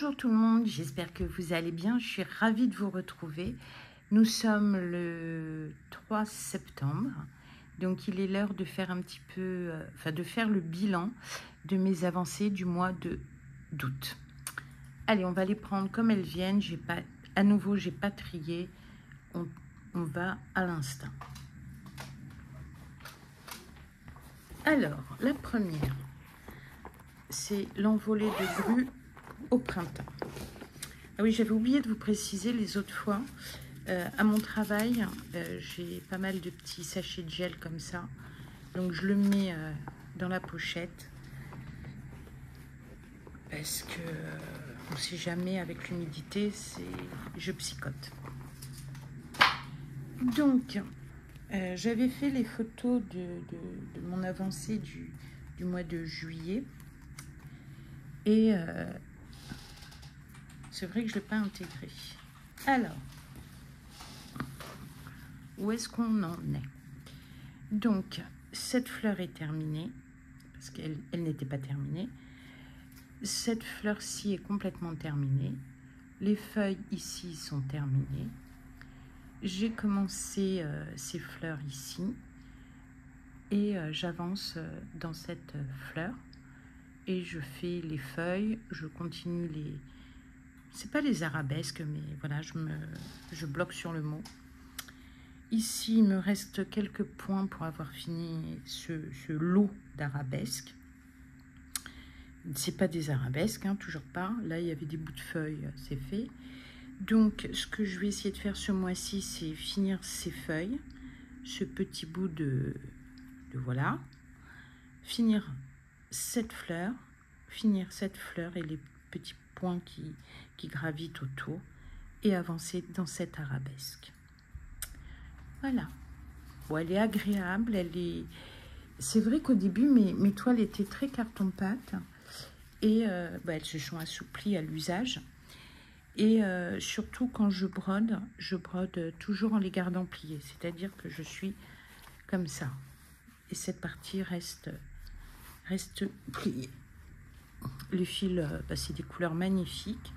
Bonjour tout le monde, j'espère que vous allez bien. Je suis ravie de vous retrouver. Nous sommes le 3 septembre, donc il est l'heure de faire un petit peu, de faire le bilan de mes avancées du mois d'août. Allez, on va les prendre comme elles viennent. À nouveau, j'ai pas trié. On va à l'instinct. Alors, la première, c'est l'envolée de grue au printemps. Ah oui, j'avais oublié de vous préciser les autres fois. À mon travail, j'ai pas mal de petits sachets de gel comme ça. Donc, je le mets dans la pochette. Parce que on ne sait jamais, avec l'humidité, je psychote. Donc, j'avais fait les photos de mon avancée du mois de juillet. Et c'est vrai que je ne l'ai pas intégré. Alors, où est-ce qu'on en est? Donc, cette fleur est terminée, parce qu'elle n'était pas terminée. Cette fleur-ci est complètement terminée. Les feuilles ici sont terminées. J'ai commencé ces fleurs ici. Et j'avance dans cette fleur. Et je fais les feuilles, je continue les... C'est pas les arabesques, mais voilà, je bloque sur le mot. Ici, il me reste quelques points pour avoir fini ce lot d'arabesques. C'est pas des arabesques, hein, toujours pas. Là, il y avait des bouts de feuilles, c'est fait. Donc, ce que je vais essayer de faire ce mois-ci, c'est finir ces feuilles, ce petit bout de voilà. Finir cette fleur et les petits points qui gravitent autour et avancer dans cette arabesque. Voilà. Bon, elle est agréable, c'est vrai qu'au début, mes toiles étaient très carton-pâte et elles se sont assouplies à l'usage. Et surtout, quand je brode toujours en les gardant pliées. C'est-à-dire que je suis comme ça. Et cette partie reste pliée. Les fils, c'est des couleurs magnifiques.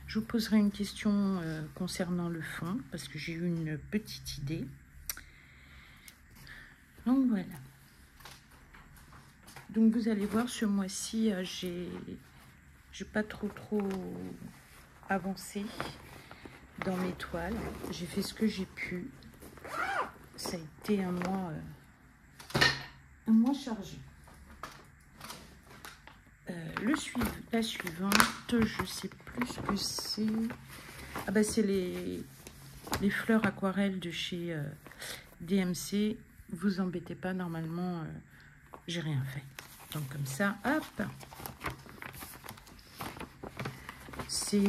Je vous poserai une question concernant le fond, parce que j'ai eu une petite idée. Donc voilà. Donc vous allez voir, ce mois-ci, j'ai pas trop avancé dans mes toiles. J'ai fait ce que j'ai pu. Ça a été un mois chargé. La suivante, je sais plus ce que c'est. Ah bah c'est les fleurs aquarelles de chez DMC. Vous embêtez pas, normalement j'ai rien fait. Donc comme ça, hop. C'est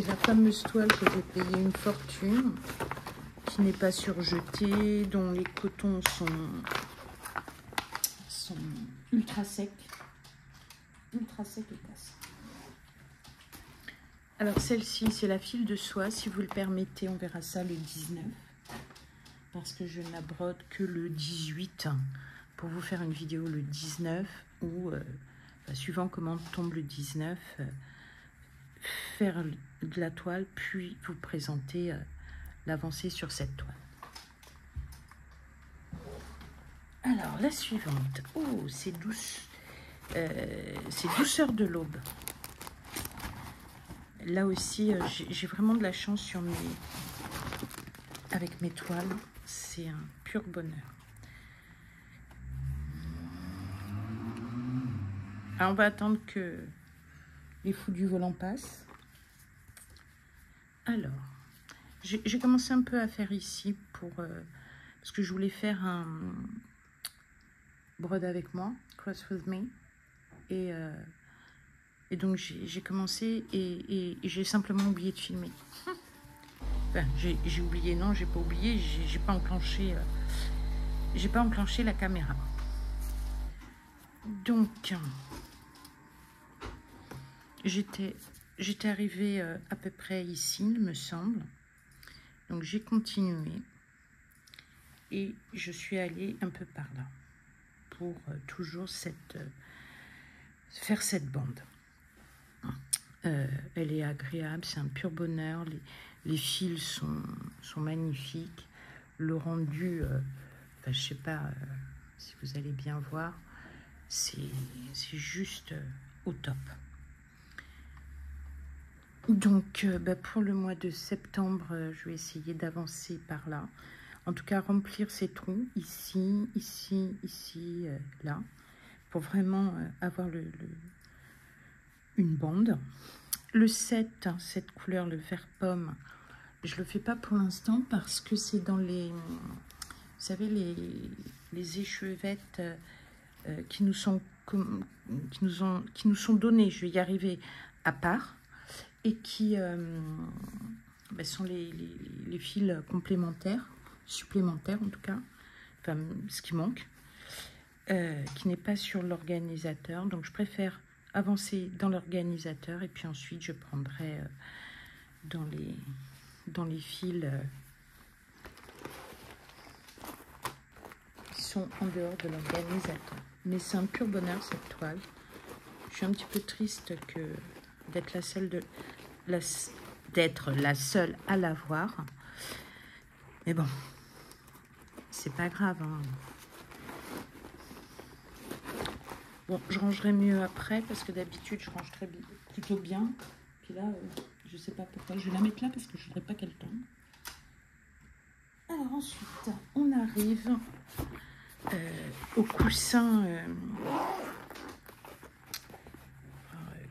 la fameuse toile que j'ai payée une fortune, qui n'est pas surjetée, dont les cotons sont ultra secs et cassants. Alors celle-ci, c'est la file de soie, si vous le permettez, on verra ça le 19, parce que je n'abrode que le 18, pour vous faire une vidéo le 19, ou suivant comment tombe le 19, faire de la toile, puis vous présenter l'avancée sur cette toile. Alors, la suivante. Oh, c'est douce. C'est Douceur de l'aube. Là aussi, j'ai vraiment de la chance avec mes toiles. C'est un pur bonheur. Alors, on va attendre que les fous du volant passent. Alors, j'ai commencé un peu à faire ici parce que je voulais faire un brode avec moi, cross with me, et donc j'ai commencé et j'ai simplement oublié de filmer. Enfin, j'ai oublié, non, j'ai pas oublié, j'ai pas enclenché la caméra. Donc j'étais arrivée à peu près ici, il me semble. Donc j'ai continué et je suis allée un peu par là pour toujours faire cette bande. Elle est agréable, c'est un pur bonheur. Les fils sont magnifiques. Le rendu, je ne sais pas si vous allez bien voir, c'est juste au top. Donc, pour le mois de septembre, je vais essayer d'avancer par là. En tout cas, remplir ces trous ici, ici, ici, là, pour vraiment avoir une bande. Le 7, cette couleur, le vert pomme, je ne le fais pas pour l'instant parce que c'est dans les, vous savez, les échevettes qui nous sont données, je vais y arriver, à part, et qui sont les fils complémentaires, supplémentaires en tout cas, enfin ce qui manque, qui n'est pas sur l'organisateur. Donc je préfère avancer dans l'organisateur et puis ensuite je prendrai dans les fils qui sont en dehors de l'organisateur. Mais c'est un pur bonheur cette toile. Je suis un petit peu triste d'être la seule à l'avoir. Mais bon, c'est pas grave, hein. Bon, je rangerai mieux après parce que d'habitude je range plutôt bien. Puis là, je sais pas pourquoi. Je vais la mettre là parce que je voudrais pas qu'elle tombe. Alors ensuite, on arrive au coussin.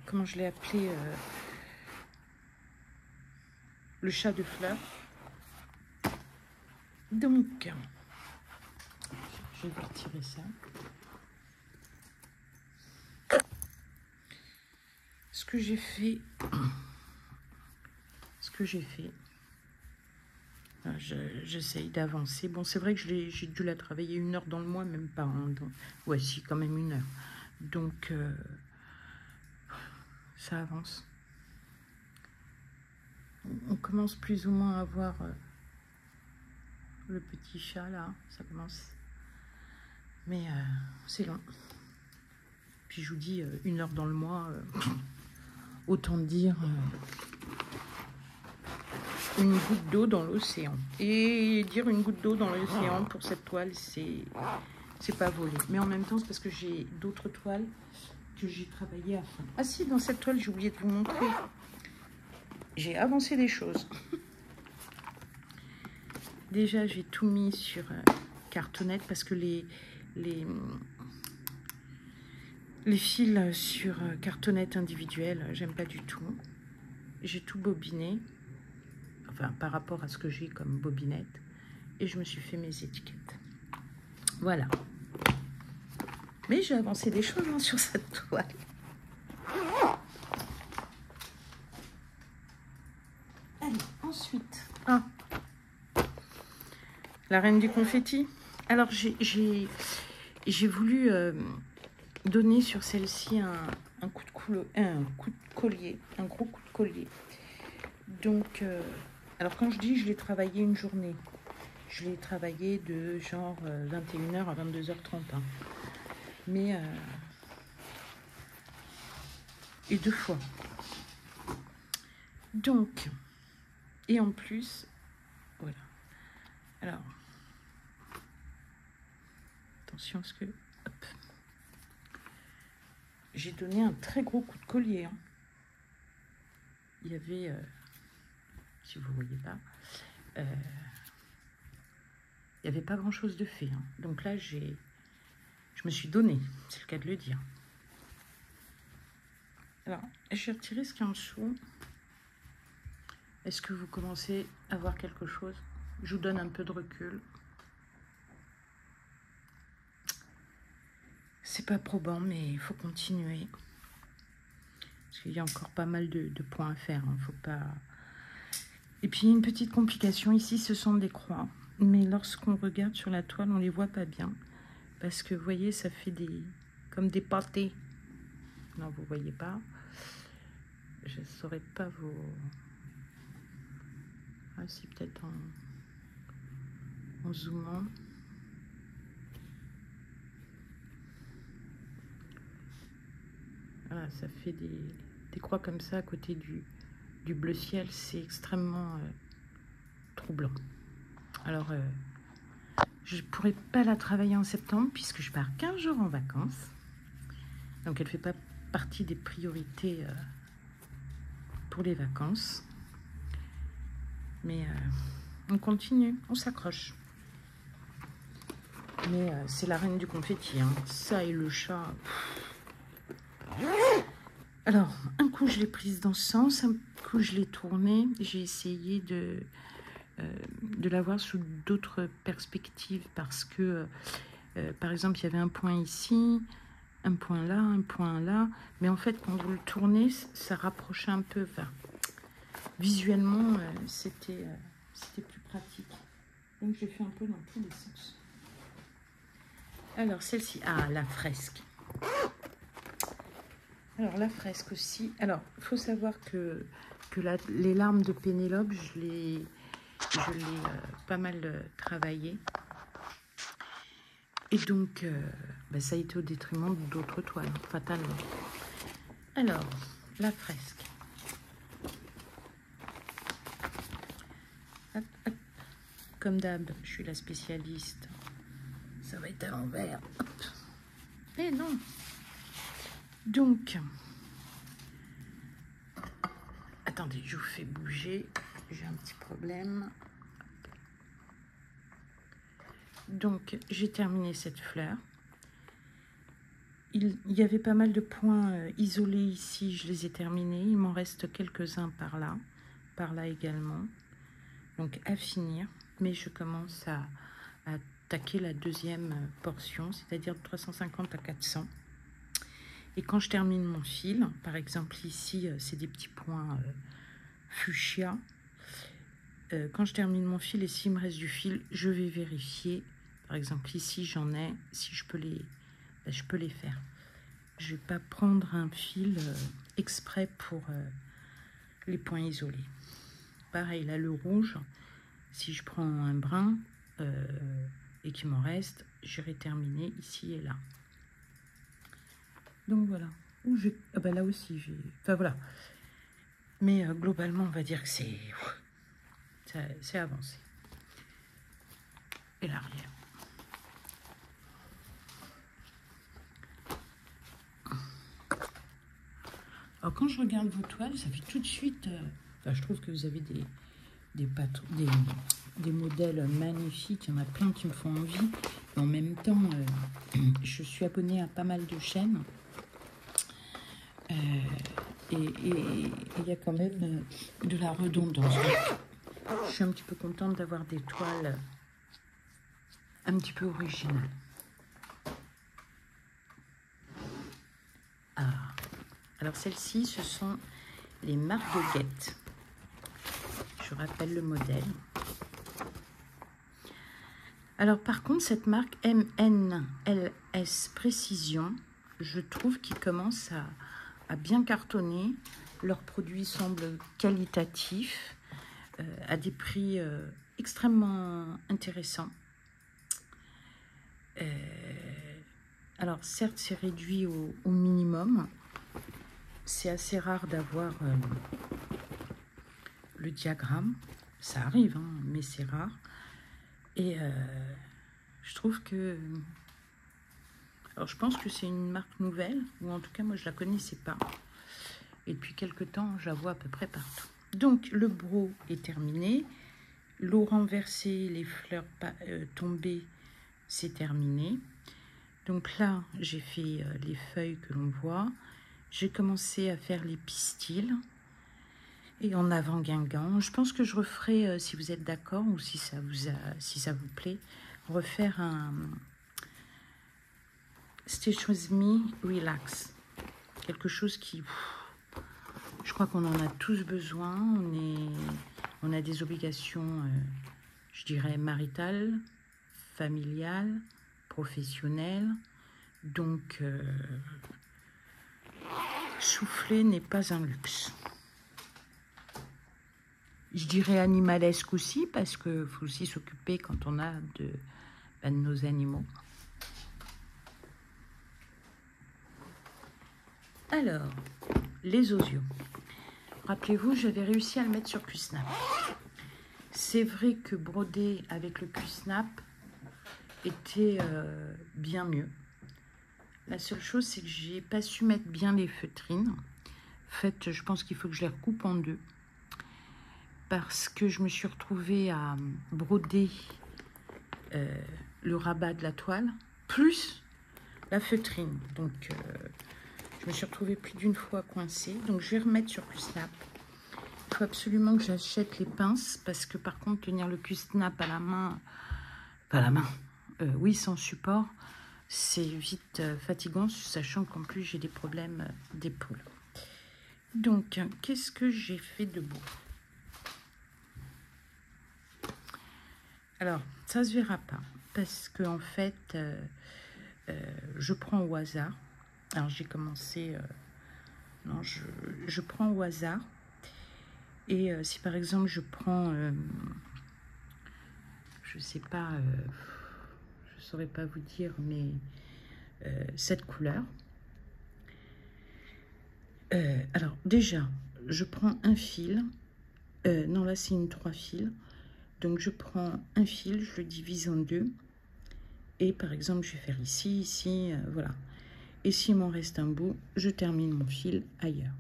Comment je l'ai appelé, le chat de fleurs. Donc, je vais retirer ça. Ce que j'ai fait, j'essaye d'avancer. Bon, c'est vrai que j'ai dû la travailler 1 heure dans le mois, même pas. Hein, ouais, si, quand même 1 heure. Donc, ça avance. On commence plus ou moins à voir le petit chat, là. Ça commence. Mais c'est long. Puis je vous dis, 1 heure dans le mois, autant dire une goutte d'eau dans l'océan. Et dire une goutte d'eau dans l'océan pour cette toile, c'est pas volé. Mais en même temps, c'est parce que j'ai d'autres toiles que j'ai travaillé à fond. Ah si, dans cette toile, j'ai oublié de vous montrer. J'ai avancé des choses. Déjà, j'ai tout mis sur cartonnette parce que les fils sur cartonnette individuelle, j'aime pas du tout. J'ai tout bobiné, enfin par rapport à ce que j'ai comme bobinette, et je me suis fait mes étiquettes. Voilà. Mais j'ai avancé des choses hein, sur cette toile. Allez, ensuite, la reine du confetti. Alors j'ai voulu donner sur celle-ci un coup de collier, un gros coup de collier. Donc, alors quand je dis je l'ai travaillé une journée, je l'ai travaillé de genre 21h à 22h30. Hein. Mais, et 2 fois. Donc, et en plus, voilà. Alors, attention à ce que... Hop. J'ai donné un très gros coup de collier. Hein. Il y avait, si vous ne voyez pas, il n'y avait pas grand-chose de fait. Hein. Donc là, je me suis donné, c'est le cas de le dire. Alors, je vais retirer ce qu'il y a en dessous. Est-ce que vous commencez à voir quelque chose? Je vous donne un peu de recul. C'est pas probant, mais il faut continuer. Parce qu'il y a encore pas mal de points à faire. Hein. Faut pas... Et puis, une petite complication. Ici, ce sont des croix. Mais lorsqu'on regarde sur la toile, on les voit pas bien. Parce que, vous voyez, ça fait comme des pâtés. Non, vous voyez pas. Je ne saurais pas vous... Ah, si, peut-être en zoomant. Voilà, ça fait des croix comme ça à côté du bleu ciel, c'est extrêmement troublant. Alors, je ne pourrais pas la travailler en septembre puisque je pars 15 jours en vacances. Donc, elle ne fait pas partie des priorités pour les vacances. Mais on continue, on s'accroche. Mais c'est la reine du confetti, hein. Ça et le chat. Alors, un coup je l'ai prise dans ce sens, un coup je l'ai tournée. J'ai essayé de la voir sous d'autres perspectives parce que, par exemple, il y avait un point ici, un point là. Mais en fait, quand vous le tournez, ça rapprochait un peu. Enfin, visuellement, c'était plus pratique. Donc, j'ai fait un peu dans tous les sens. Alors, celle-ci, ah, la fresque. Alors, la fresque aussi. Alors, il faut savoir que les larmes de Pénélope, je l'ai pas mal travaillé. Et donc, ça a été au détriment d'autres toiles, fatalement. Alors, la fresque. Hop, hop. Comme d'hab, je suis la spécialiste. Ça va être à l'envers. Et non. Donc, attendez, je vous fais bouger. J'ai un petit problème. Donc, j'ai terminé cette fleur. Il y avait pas mal de points isolés ici. Je les ai terminés. Il m'en reste quelques-uns par là également. Donc, à finir. Mais je commence à attaquer la deuxième portion, c'est-à-dire de 350 à 400. Et quand je termine mon fil, par exemple ici, c'est des petits points fuchsia. Quand je termine mon fil et s'il me reste du fil, je vais vérifier. Par exemple ici, j'en ai. Si je peux les faire. Je ne vais pas prendre un fil exprès pour les points isolés. Pareil, là, le rouge, si je prends un brin et qu'il m'en reste, j'irai terminer ici et là. Donc voilà. Ah bah là aussi, j'ai... Enfin voilà. Mais globalement, on va dire que c'est avancé. Et l'arrière. Alors quand je regarde vos toiles, ça fait tout de suite... je trouve que vous avez des modèles magnifiques. Il y en a plein qui me font envie. Et en même temps, je suis abonnée à pas mal de chaînes. Et il y a quand même de la redondance. Donc, je suis un petit peu contente d'avoir des toiles un petit peu originales. Ah. Alors celles-ci, ce sont les marques de Guette. Je rappelle le modèle. Alors par contre, cette marque MNLS Précision, je trouve qu'ils commencent à bien cartonner. Leurs produits semblent qualitatifs, à des prix extrêmement intéressants. Alors certes, c'est réduit au minimum. C'est assez rare d'avoir le diagramme. Ça arrive, hein, mais c'est rare. Et je trouve que... Alors, je pense que c'est une marque nouvelle, ou en tout cas, moi, je la connaissais pas. Et depuis quelques temps, je la vois à peu près partout. Donc, le broc est terminé. L'eau renversée, les fleurs tombées, c'est terminé. Donc là, j'ai fait les feuilles que l'on voit. J'ai commencé à faire les pistils. Et en avant Guingamp, je pense que je referai, si vous êtes d'accord ou si ça vous plaît, refaire un Stitch With Me Relax. Quelque chose qui, je crois qu'on en a tous besoin. On a des obligations, je dirais, maritales, familiales, professionnelles. Donc, souffler n'est pas un luxe. Je dirais animalesque aussi, parce qu'il faut aussi s'occuper quand on a de nos animaux. Alors, les osios. Rappelez-vous, j'avais réussi à le mettre sur Q-Snap. C'est vrai que broder avec le Q-Snap était bien mieux. La seule chose, c'est que j'ai pas su mettre bien les feutrines. En fait, je pense qu'il faut que je les recoupe en deux. Parce que je me suis retrouvée à broder le rabat de la toile, plus la feutrine. Donc, je me suis retrouvée plus d'une fois coincée. Donc, je vais remettre sur Q-Snap. Il faut absolument que j'achète les pinces. Parce que, par contre, tenir le Q-Snap à la main... Pas à la main. Oui, sans support. C'est vite fatigant, sachant qu'en plus, j'ai des problèmes d'épaule. Donc, qu'est-ce que j'ai fait de beau? Alors, ça se verra pas. Parce que en fait, je prends au hasard. Alors, j'ai commencé... non, je prends au hasard. Et si par exemple, je prends... je sais pas... je saurais pas vous dire, mais... cette couleur. Alors, déjà, je prends un fil. Non, là, c'est une 3 fils. Donc, je prends un fil, je le divise en deux. Et par exemple, je vais faire ici, ici, voilà. Et s'il m'en reste un bout, je termine mon fil ailleurs.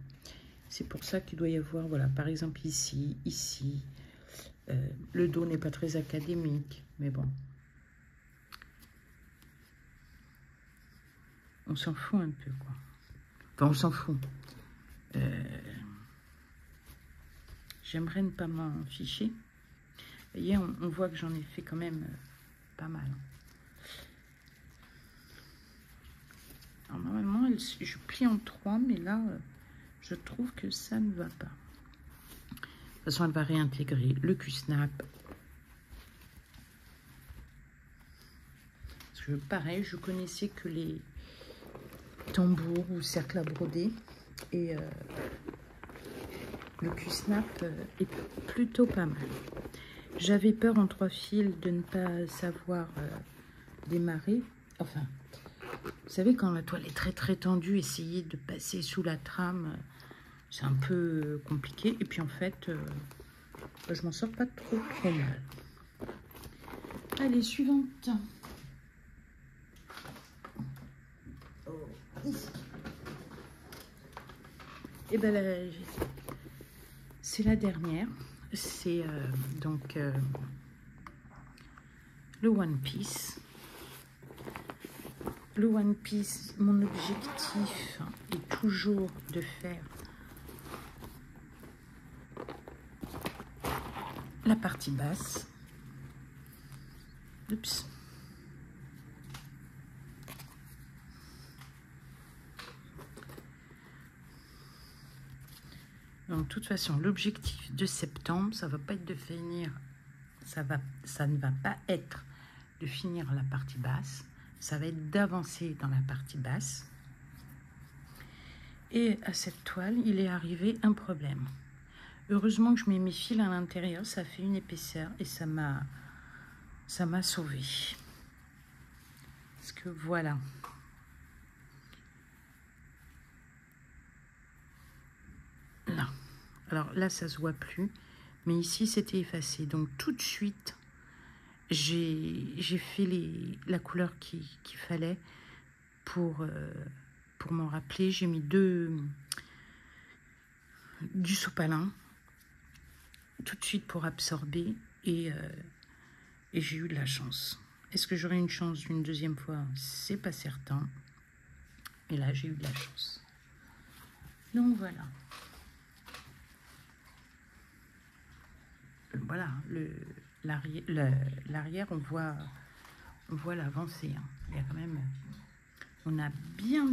C'est pour ça qu'il doit y avoir, voilà, par exemple ici, ici. Le dos n'est pas très académique, mais bon. On s'en fout un peu, quoi. Enfin, on s'en fout. J'aimerais ne pas m'en ficher. Vous voyez, on voit que j'en ai fait quand même pas mal. Alors, normalement, je plie en 3, mais là, je trouve que ça ne va pas. De toute façon, elle va réintégrer le Q-Snap. Parce que, pareil, je connaissais que les tambours ou cercles à broder. Et le Q-Snap est plutôt pas mal. J'avais peur en 3 fils de ne pas savoir démarrer. Enfin, vous savez, quand la toile est très très tendue, essayer de passer sous la trame, c'est un peu compliqué. Et puis en fait, je m'en sors pas trop mal. Allez, suivante. Et ben c'est la dernière. C'est donc le One Piece. Le One Piece, mon objectif est toujours de faire la partie basse. Oups. Donc, de toute façon, l'objectif de septembre, ça va pas être de finir, ça ne va pas être de finir la partie basse, ça va être d'avancer dans la partie basse. Et à cette toile, il est arrivé un problème. Heureusement que je mets mes fils à l'intérieur, ça fait une épaisseur et ça m'a sauvé. Parce que voilà. Là. Alors là, ça se voit plus. Mais ici, c'était effacé. Donc tout de suite, j'ai fait la couleur qu'il fallait pour m'en rappeler. J'ai mis du sopalin tout de suite pour absorber et j'ai eu de la chance. Est-ce que j'aurai une chance une deuxième fois? C'est pas certain. Et là, j'ai eu de la chance. Donc voilà. Voilà, l'arrière, on voit l'avancée. Hein. Il y a quand même, on a bien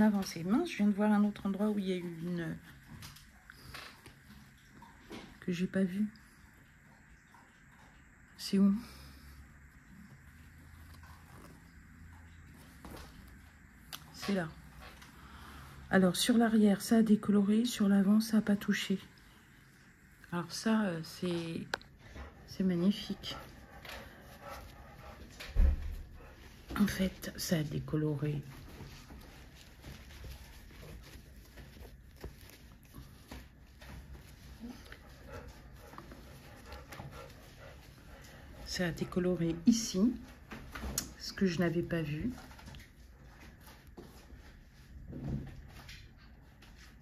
avancé. Mince, je viens de voir un autre endroit où il y a eu une que j'ai pas vue. C'est où? C'est là. Alors sur l'arrière, ça a décoloré, sur l'avant, ça n'a pas touché. Alors ça, c'est magnifique. En fait, ça a décoloré. ça a été coloré ici, ce que je n'avais pas vu.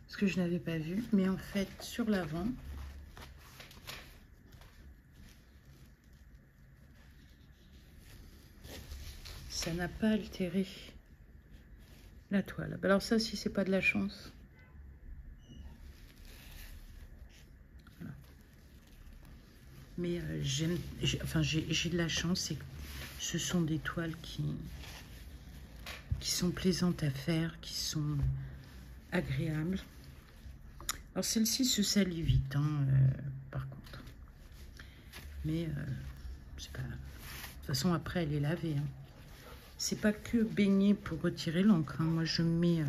Ce que je n'avais pas vu, mais en fait, sur l'avant, ça n'a pas altéré la toile. Alors ça, si c'est pas de la chance. Voilà. Mais j'ai de la chance, et ce sont des toiles qui sont plaisantes à faire, qui sont agréables. Alors celle-ci se salit vite, hein, par contre. Mais c'est pas... De toute façon, après, elle est lavée. Hein. C'est pas que baigner pour retirer l'encre. Hein. Moi, je mets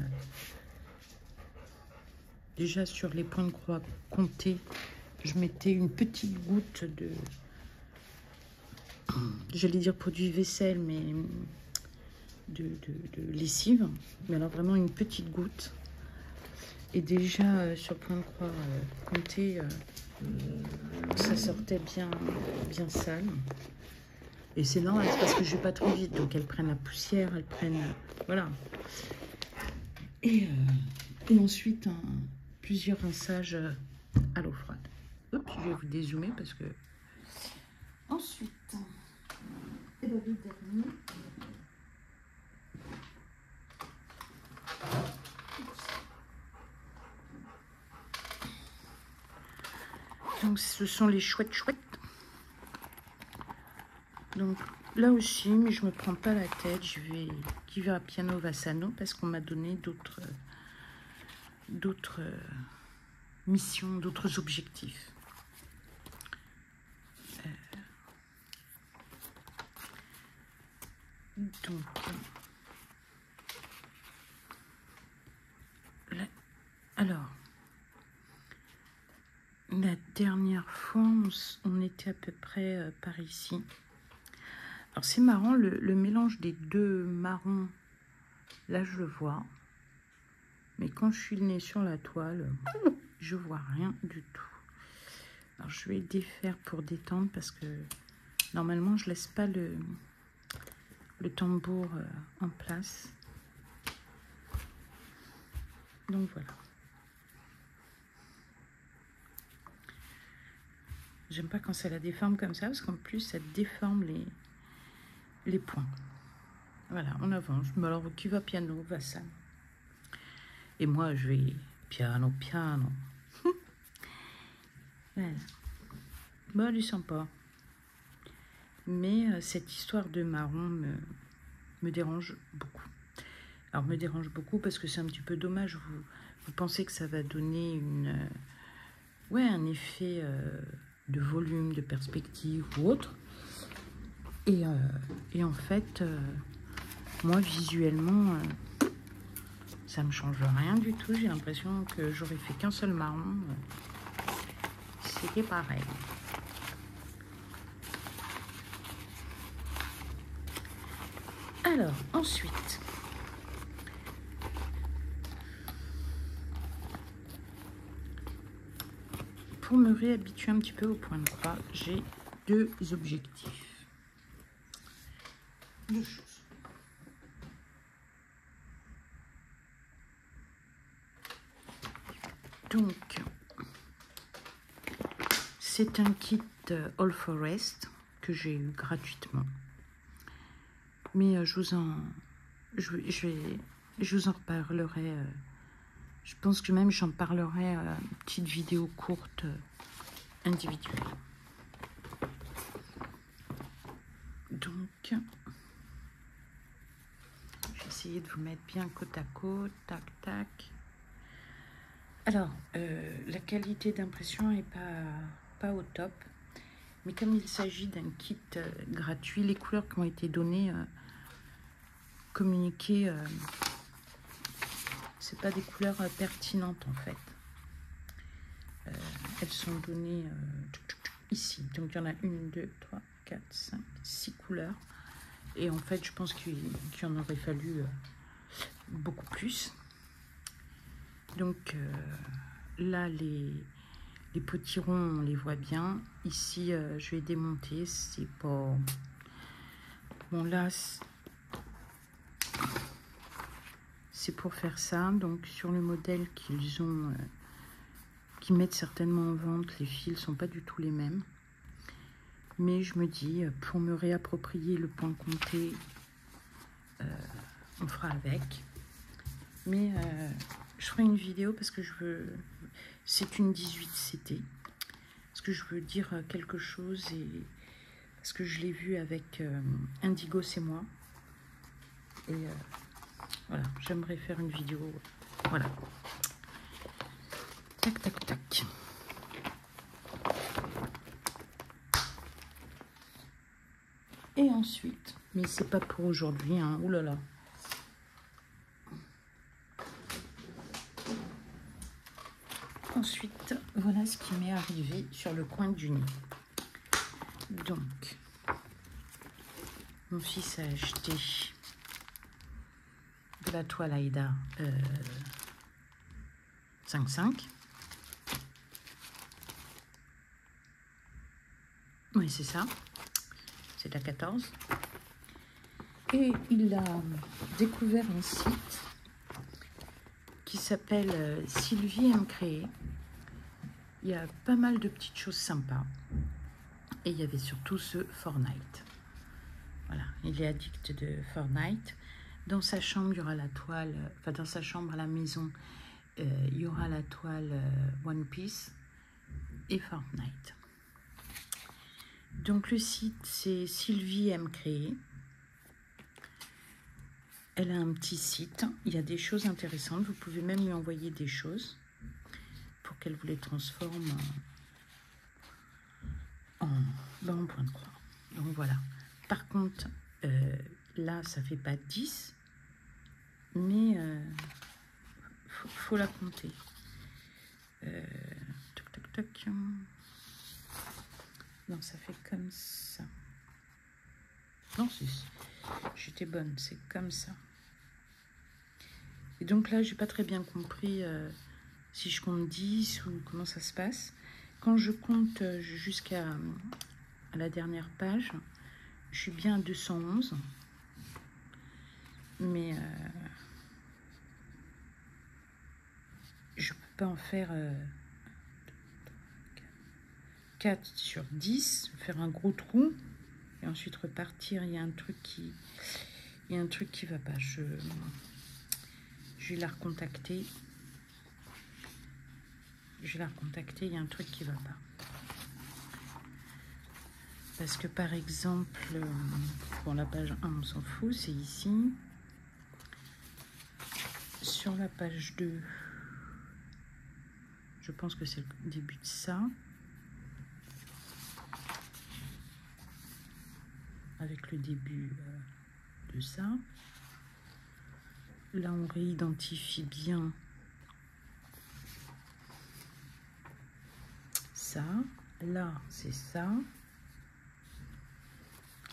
déjà sur les points de croix comptés, je mettais une petite goutte de... J'allais dire produit vaisselle, mais de lessive. Mais alors vraiment une petite goutte. Et déjà, sur le point de croix compté, ça sortait bien sale. Et c'est normal, c'est parce que je vais pas trop vite. Donc elles prennent la poussière, elles prennent... voilà. Et ensuite, plusieurs rinçages à l'eau froide. Hop, je vais vous dézoomer parce que... Ensuite, et le dernier... Donc ce sont les chouettes. Donc là aussi, mais je me prends pas la tête, je vais qui va à Piano Vassano parce qu'on m'a donné d'autres missions, d'autres objectifs. Donc là, alors la dernière fois, on était à peu près par ici. Alors c'est marrant, le mélange des deux marrons, là je le vois. Mais quand je suis le nez sur la toile, je vois rien du tout. Alors je vais défaire pour détendre parce que normalement je laisse pas le tambour en place. Donc voilà. J'aime pas quand ça la déforme comme ça parce qu'en plus ça déforme les points. Voilà, on avance. Mais alors qui va piano, va ça. Et moi je vais piano. Voilà. Bon, elle est sympa. Mais cette histoire de marron me dérange beaucoup. Alors, me dérange beaucoup parce que c'est un petit peu dommage. Vous pensez que ça va donner un effet de volume, de perspective ou autre. Et en fait, moi, visuellement, ça me change rien du tout. J'ai l'impression que j'aurais fait qu'un seul marron. C'était pareil. Alors, ensuite, pour me réhabituer un petit peu au point de croix, j'ai deux objectifs. Deux choses. Donc, c'est un kit All Forest que j'ai eu gratuitement. Mais je vous en reparlerai. Je pense que même j'en parlerai une petite vidéo courte individuelle. Donc, je vais essayer de vous mettre bien côte à côte, tac, tac. Alors, la qualité d'impression n'est pas au top. Mais comme il s'agit d'un kit gratuit, les couleurs qui ont été données, communiquées, c'est pas des couleurs pertinentes en fait. Elles sont données ici. Donc il y en a 1, 2, 3, 4, 5, 6 couleurs. Et en fait, je pense qu'il en aurait fallu beaucoup plus. Donc là, les Les potirons, on les voit bien. Ici, je vais démonter. C'est pas... Bon, là, c'est pour faire ça. Donc, sur le modèle qu'ils ont... qu'ils mettent certainement en vente, les fils sont pas du tout les mêmes. Mais je me dis, pour me réapproprier le point compté, on fera avec. Mais je ferai une vidéo parce que je veux... C'est une 18 CT. Parce que je veux dire quelque chose et... Parce que je l'ai vu avec Indigo, c'est moi. Et voilà, j'aimerais faire une vidéo. Voilà. Tac, tac, tac. Et ensuite, mais c'est pas pour aujourd'hui, hein. Ouh là là. Ensuite, voilà ce qui m'est arrivé sur le coin du nez. Donc, mon fils a acheté de la toile Aïda 5,5. Oui, c'est ça. C'est la 14. Et il a découvert un site qui s'appelle Sylvie aime créer. Il y a pas mal de petites choses sympas. Et il y avait surtout ce Fortnite. Voilà, il est addict de Fortnite. Dans sa chambre, il y aura la toile, enfin dans sa chambre à la maison, il y aura la toile One Piece et Fortnite. Donc le site, c'est Sylvie aime créer. Elle a un petit site, il y a des choses intéressantes. Vous pouvez même lui envoyer des choses pour qu'elle vous les transforme en point de croix. Donc voilà. Par contre, là, ça fait pas 10, mais faut la compter. Toc, toc, toc. Non, ça fait comme ça. Non, j'étais bonne, c'est comme ça. Et donc là, j'ai pas très bien compris si je compte 10 ou comment ça se passe. Quand je compte jusqu'à la dernière page, je suis bien à 211. Mais je peux pas en faire 4 sur 10, faire un gros trou et ensuite repartir. Il y a un truc qui va pas. Je vais la recontacter. Il y a un truc qui va pas. Parce que par exemple, pour la page 1, on s'en fout, c'est ici. Sur la page 2, je pense que c'est le début de ça. Avec le début de ça. Là, on réidentifie bien ça. Là, c'est ça.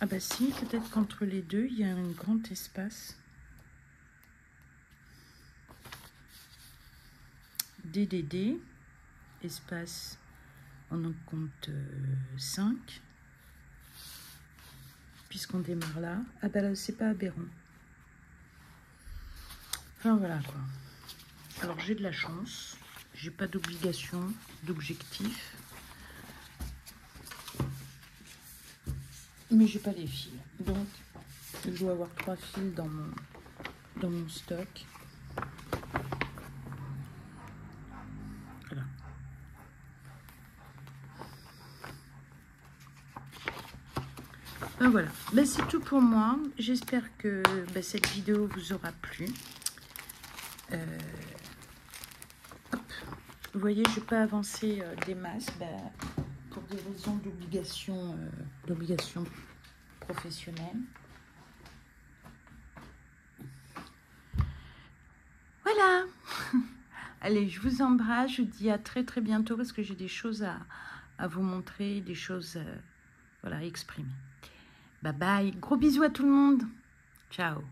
Ah bah si, peut-être qu'entre les deux, il y a un grand espace. DDD, espace, on en compte 5. Puisqu'on démarre là. Ah bah là, c'est pas aberrant. Enfin voilà quoi. Alors j'ai de la chance. J'ai pas d'obligation, d'objectif. Mais j'ai pas les fils. Donc je dois avoir 3 fils dans mon stock. Voilà. Ben voilà, ben c'est tout pour moi. J'espère que cette vidéo vous aura plu. Hop. Vous voyez, je n'ai pas avancé des masses pour des raisons d'obligation professionnelle. Voilà. Allez, je vous embrasse. Je vous dis à très très bientôt parce que j'ai des choses à vous montrer, des choses voilà, à exprimer. Bye bye. Gros bisous à tout le monde. Ciao.